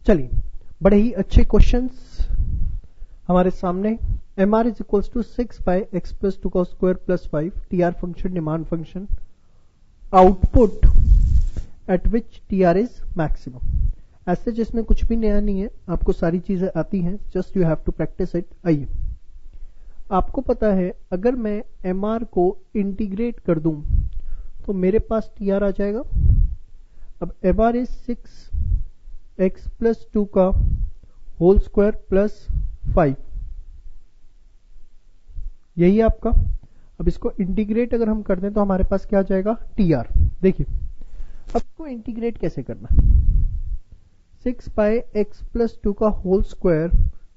चलिए, बड़े ही अच्छे क्वेश्चंस हमारे सामने। M R is equals to 6 by x plus 2 का square plus 5, T R function demand function, output at which T R is maximum. ऐसे जिसमें कुछ भी नया नहीं है, आपको सारी चीजें आती हैं, just you have to practice it. आइए, आपको पता है अगर मैं एम आर को इंटीग्रेट कर दूं तो मेरे पास टी आर आ जाएगा। अब M R is 6 x plus 2 का होल स्क्वायर प्लस 5, यही है आपका। अब इसको इंटीग्रेट अगर हम कर दें तो हमारे पास क्या आ जाएगा, टी आर। देखिए अब इसको इंटीग्रेट कैसे करना है। 6 बाई एक्स प्लस 2 का होल स्क्वायर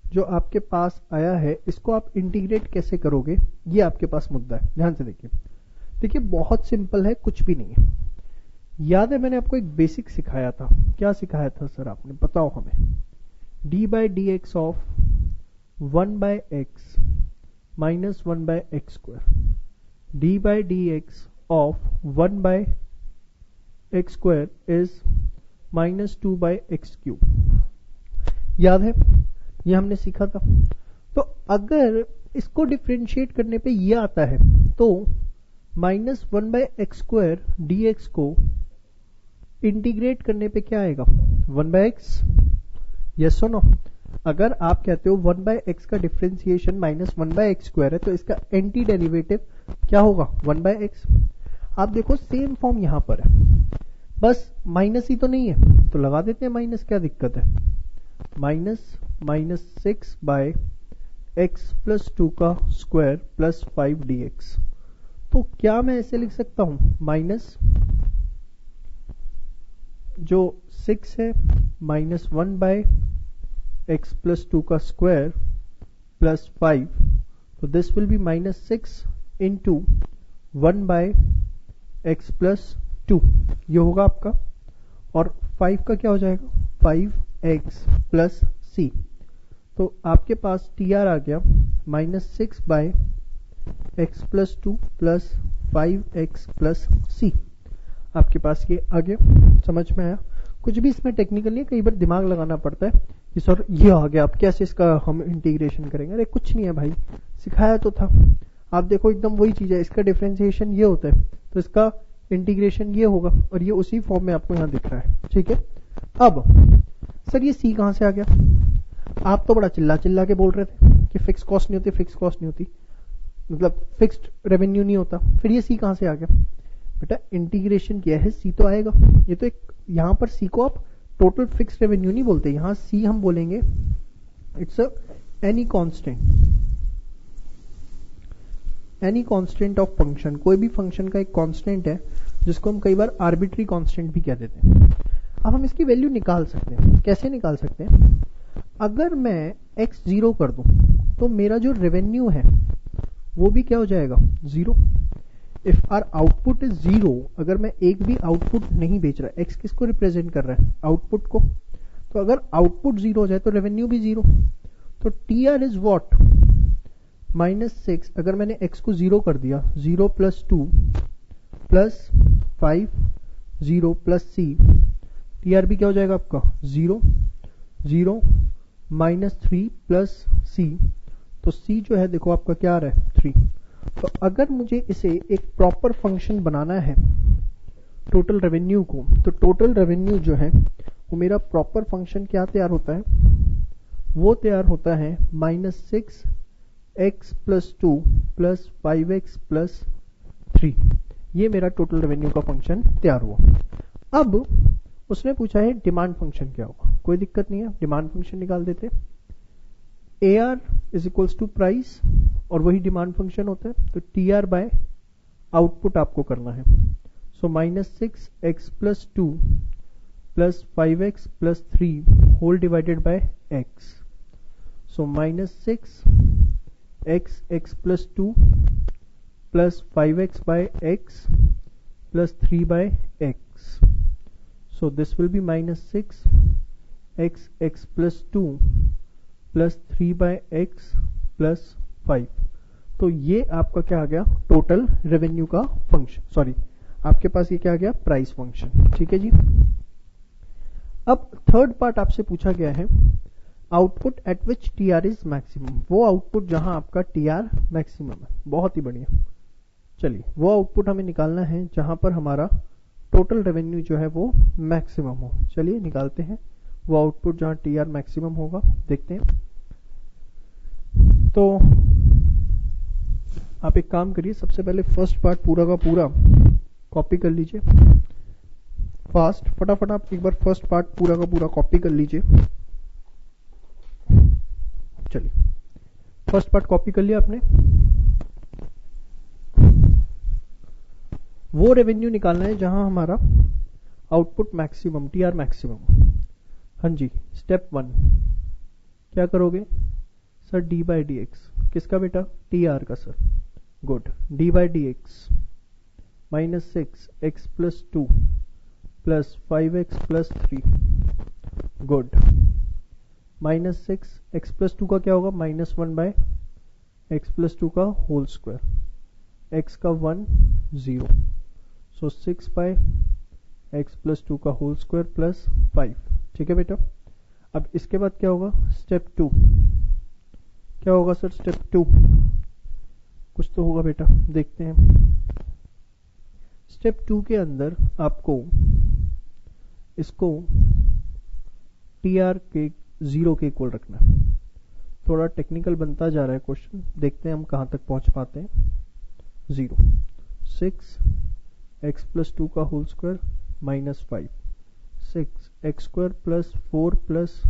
जो आपके पास आया है, इसको आप इंटीग्रेट कैसे करोगे, ये आपके पास मुद्दा है। ध्यान से देखिए। देखिए बहुत सिंपल है, कुछ भी नहीं है। याद है मैंने आपको एक बेसिक सिखाया था। क्या सिखाया था सर आपने, बताओ हमें। D by D x of 1 by x minus 1 by x square, D by D x of 1 by x square is minus 2 by x cube. याद है, ये हमने सीखा था। तो अगर इसको डिफ्रेंशिएट करने पे ये आता है तो minus 1 by x square D x को इंटीग्रेट करने पे क्या आएगा, 1 बाई एक्स। यस और नो। अगर आप कहते हो 1 बाई एक्स का differentiation minus 1 by x square है तो इसका एंटी डेरिवेटिव क्या होगा, 1 बाई एक्स। आप देखो सेम फॉर्म यहां पर है, बस माइनस ही तो नहीं है तो लगा देते हैं माइनस, क्या दिक्कत है। माइनस 6 बाय एक्स प्लस 2 का स्क्वायर प्लस 5 डी एक्स। तो क्या मैं ऐसे लिख सकता हूं, माइनस जो 6 है माइनस 1 बाय एक्स प्लस 2 का स्क्वायर प्लस 5, तो this will be minus 6 into 1 by x plus 2, ये होगा आपका। और 5 का क्या हो जाएगा, 5x प्लस सी। तो आपके पास टी आर आ गया minus 6 by x plus 2 plus 5x plus c. आपके पास ये आ गया, समझ में आया। कुछ भी इसमें टेक्निकल नहीं है, कई बार दिमाग लगाना पड़ता है कि सर ये आ गया, अब कैसे इसका हम इंटीग्रेशन करेंगे। अरे कुछ नहीं है भाई, सिखाया तो था। आप देखो एकदम वही चीज है, इसका डिफरेंशिएशन ये होता है तो इसका इंटीग्रेशन ये होगा, और ये उसी फॉर्म में आपको यहां दिख रहा है। ठीक है। अब सर ये सी कहां से आ गया, आप तो बड़ा चिल्ला चिल्ला के बोल रहे थे कि फिक्स कॉस्ट नहीं होती, फिक्स कॉस्ट नहीं होती, मतलब फिक्स्ड रेवेन्यू नहीं होता। फिर ये सी कहां से आ गया, बेटा इंटीग्रेशन किया है, सी तो आएगा। ये तो एक, यहां पर सी को आप टोटल फिक्स्ड रेवेन्यू नहीं बोलते, यहां सी हम बोलेंगे it's any constant, any constant of function. कोई भी फंक्शन का एक कांस्टेंट है जिसको हम कई बार आर्बिट्री कांस्टेंट भी कह देते हैं। अब हम इसकी वैल्यू निकाल सकते हैं। कैसे निकाल सकते हैं, अगर मैं x 0 कर दूं तो मेरा जो रेवेन्यू है वो भी क्या हो जाएगा, 0। इफ आर आउटपुट इज 0, अगर मैं एक भी आउटपुट नहीं बेच रहा, x किसको रिप्रेजेंट कर रहा है, आउटपुट को। तो अगर आउटपुट 0 हो जाए तो रेवेन्यू भी 0। तो टी आर इज वॉट, -6। अगर मैंने x को 0 कर दिया, 0 प्लस 2 प्लस 5 0 प्लस सी, टी आर भी क्या हो जाएगा आपका, 0 0 -3 प्लस सी। तो सी जो है देखो आपका क्या आ रहा है, 3। तो अगर मुझे इसे एक प्रॉपर फंक्शन बनाना है टोटल रेवेन्यू को, तो टोटल रेवेन्यू जो है वो मेरा प्रॉपर फंक्शन क्या तैयार होता है, वो तैयार होता है -6 x plus 2 plus 5x plus 3। ये मेरा टोटल रेवेन्यू का फंक्शन तैयार हुआ। अब उसने पूछा है डिमांड फंक्शन क्या होगा, कोई दिक्कत नहीं है, डिमांड फंक्शन निकाल देते। A R is equals to price, और वही डिमांड फंक्शन होता है। तो टी आर बाय आउटपुट आपको करना है। So -6 x plus 2 plus 5x plus 3 whole divided by x। So -6 x plus 2 plus 5x by x plus 3 by x. So this will be -6 x plus 2 plus 3 by x plus 5. तो ये आपका क्या आ गया, total revenue का function. Sorry, आपके पास ये क्या आ गया, प्राइस फंक्शन। ठीक है जी। अब थर्ड पार्ट आपसे पूछा गया है output at which T R is maximum, वो आउटपुट जहां आपका टी आर मैक्सिमम है। बहुत ही बढ़िया, चलिए वो आउटपुट हमें निकालना है जहां पर हमारा टोटल रेवेन्यू जो है वो मैक्सिमम हो। चलिए निकालते हैं वो आउटपुट जहां टी आर मैक्सिमम होगा, देखते हैं। तो आप एक काम करिए, सबसे पहले फर्स्ट पार्ट पूरा का पूरा कॉपी कर लीजिए फास्ट, फटाफट आप एक बार फर्स्ट पार्ट पूरा का पूरा कॉपी कर लीजिए। चलिए फर्स्ट पार्ट कॉपी कर लिया आपने। वो रेवेन्यू निकालना है जहां हमारा output maximum, T R maximum. हाँ जी, स्टेप 1 क्या करोगे sir? D by D x, किसका बेटा? टी आर का sir. Good, D by D x minus 6x plus 2 plus 5x plus 3। Good, minus 6x plus 2 का क्या होगा? माइनस 1 बाय x प्लस 2 का होल स्क्वायर, x का 1 0, सो 6 बाय x प्लस 2 का whole square plus 5। ठीक है बेटा, अब इसके बाद क्या होगा? स्टेप 2 क्या होगा सर? स्टेप 2 कुछ तो होगा बेटा, देखते हैं। स्टेप 2 के अंदर आपको इसको टी आर के 0 के इक्वल रखना है। थोड़ा टेक्निकल बनता जा रहा है क्वेश्चन, देखते हैं हम कहां तक पहुंच पाते हैं। 0 6x प्लस 2 का whole square minus 5 6x square plus 4 plus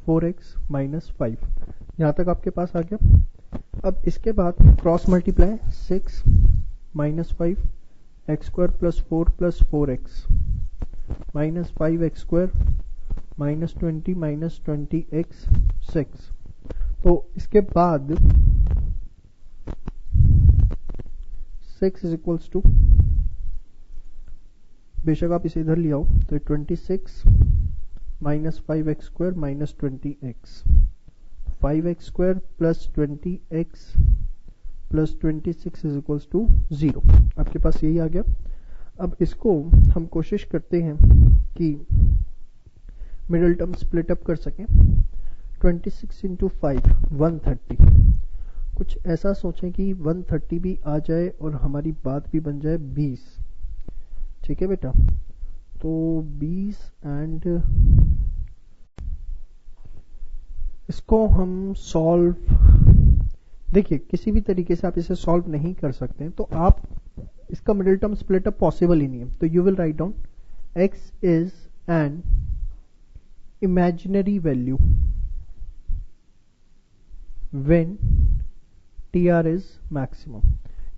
4x minus 5, यहां तक आपके पास आ गया। अब इसके बाद cross multiply 6 minus 5 x square plus 4 plus 4x minus 5x square minus 20 minus 20x 6। तो इसके बाद 6 इज इक्वल्स टू, बेशक आप इसे इधर ले आओ, तो 26 minus 5x square minus 20x, 5x square plus 20x plus 26 is equals to 0। आपके पास यही आ गया। अब इसको हम कोशिश करते हैं कि मिडिल टर्म स्प्लिट अप कर सकें। 26 इंटू 5 130, कुछ ऐसा सोचें कि 130 भी आ जाए और हमारी बात भी बन जाए 20। ठीक है बेटा, तो 20 एंड इसको हम सॉल्व, देखिए किसी भी तरीके से आप इसे सॉल्व नहीं कर सकते, तो आप इसका middle term split up possible ही नहीं है। तो you will write down x is an imaginary value when T R is maximum.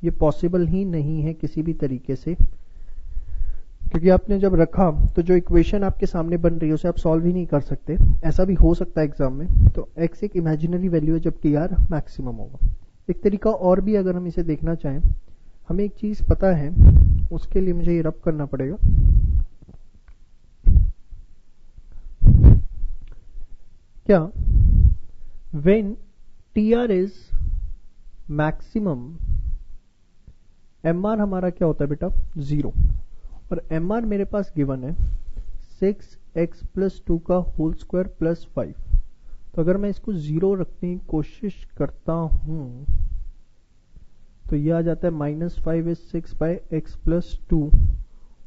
ये पॉसिबल ही नहीं है किसी भी तरीके से, क्योंकि आपने जब रखा तो जो इक्वेशन आपके सामने बन रही है उसे आप सॉल्व ही नहीं कर सकते। ऐसा भी हो सकता है एग्जाम में। तो x एक इमेजिनरी वैल्यू है जब टी आर मैक्सिमम होगा। एक तरीका और भी अगर हम इसे देखना चाहें, हमें एक चीज पता है, उसके लिए मुझे ये रब करना पड़ेगा। क्या when T R is maximum, M R हमारा क्या होता है बेटा? 0, और एम आर मेरे पास गिवन है 6x प्लस 2 का होल स्क्वायर प्लस 5। तो अगर मैं इसको 0 रखने की कोशिश करता हूं तो यह आ जाता है minus 5 is 6 by x plus 2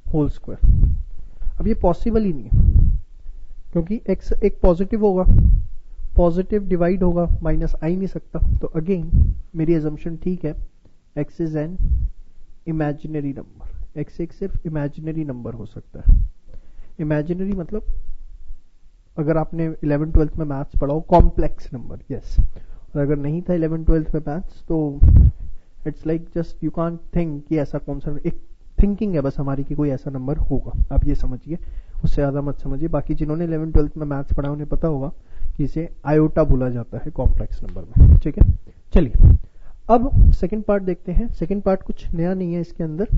whole square. अब ये पॉसिबल ही नहीं है, क्योंकि x एक पॉजिटिव होगा, पॉजिटिव डिवाइड होगा, माइनस आ ही नहीं सकता। तो अगेन मेरी एजम्पशन ठीक है, x is an imaginary number. x एक सिर्फ इमेजिनरी नंबर हो सकता है। इमेजिनरी मतलब अगर आपने 11th-12th में मैथ्स पढ़ा हो, कॉम्प्लेक्स नंबर, यस। और अगर नहीं था 11th-12th में मैथ्स, तो it's like just you can't think कि ऐसा कौन सा, एक थिंकिंग है बस हमारी कि कोई ऐसा नंबर होगा। आप ये समझिए, उससे ज्यादा मत समझिए। बाकी जिन्होंने 11th-12th में मैथ्स पढ़ा उन्हें पता होगा कि इसे आयोटा बोला जाता है कॉम्प्लेक्स नंबर में। ठीक है, चलिए अब सेकंड पार्ट देखते हैं। सेकंड पार्ट कुछ नया नहीं है, इसके अंदर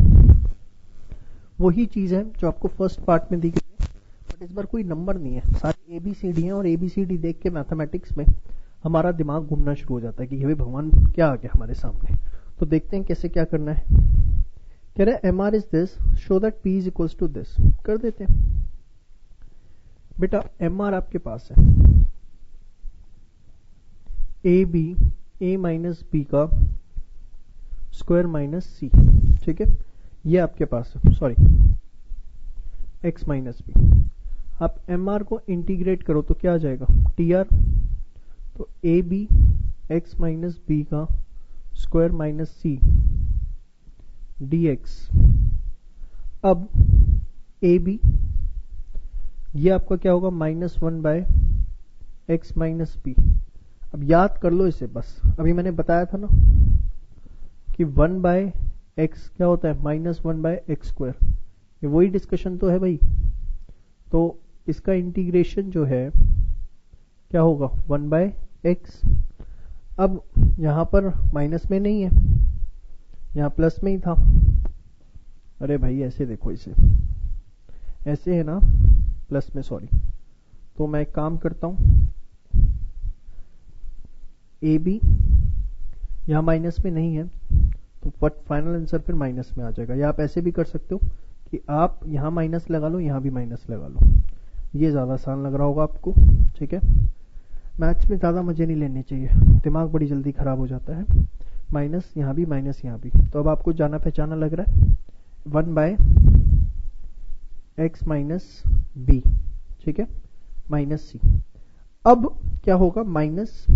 वही चीज है जो आपको फर्स्ट पार्ट में दी गई है, बट इस बार कोई नंबर नहीं है, सारे ABCD हैं। और ABCD देख के मैथमेटिक्स में हमारा दिमाग घूमना शुरू हो जाता है कि हे भगवान क्या आ गया हमारे सामने। तो देखते हैं कैसे क्या करना है। कह रहे हैं MR is this, show that P is equals to this. कर देते हैं। बेटा एम आर आपके पास है a b, a minus b का स्क्वायर माइनस सी, ठीक है, ये आपके पास है, सॉरी एक्स माइनस बी। आप एम आर को इंटीग्रेट करो तो क्या आ जाएगा, टी आर, तो A B x minus b का square minus c d x. अब ए बी ये आपका क्या होगा, -1 / एक्स माइनस बी। अब याद कर लो इसे बस, अभी मैंने बताया था ना कि 1/x क्या होता है, -1/x²। ये वही डिस्कशन तो है भाई। तो इसका इंटीग्रेशन जो है क्या होगा, 1/x। अब यहां पर माइनस में नहीं है, यहां प्लस में ही था। अरे भाई ऐसे देखो, इसे ऐसे है ना, प्लस में, सॉरी। तो मैं एक काम करता हूं, ए बी यहां माइनस में नहीं है तो फाइनल आंसर फिर माइनस में आ जाएगा। या आप ऐसे भी कर सकते हो कि आप यहां माइनस लगा लो, यहां भी माइनस लगा लो, ये ज्यादा आसान लग रहा होगा आपको, ठीक है। मैथ्स में ज्यादा मजे नहीं लेने चाहिए, दिमाग बड़ी जल्दी खराब हो जाता है। माइनस यहां भी, माइनस यहां भी, तो अब आपको जाना पहचाना लग रहा है, 1/x माइनस बी, ठीक है, माइनस सी। अब क्या होगा, माइनस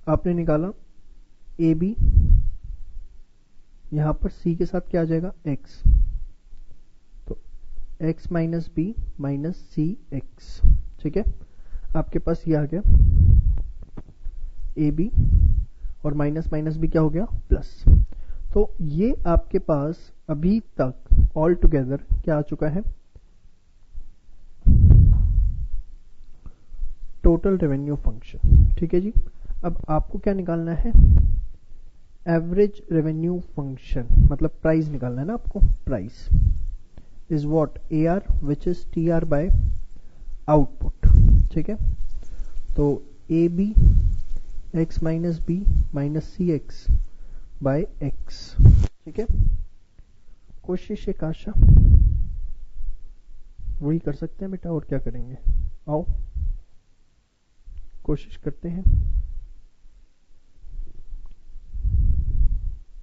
आपने निकाला ए बी, यहां पर सी के साथ क्या आ जाएगा, एक्स, तो x minus B minus C x, ठीक है। आपके पास ये आ गया ए बी, और माइनस माइनस भी क्या हो गया, प्लस। तो ये आपके पास अभी तक ऑल टुगेदर क्या आ चुका है, टोटल रेवेन्यू फंक्शन, ठीक है जी। अब आपको क्या निकालना है, एवरेज रेवेन्यू फंक्शन, मतलब प्राइस निकालना है ना आपको। Price is what, A R which is T R by output, ठीक है। तो A B x minus B minus C x by x, ठीक है। कोशिश एक आशा वही कर सकते हैं बेटा, और क्या करेंगे, आओ कोशिश करते हैं।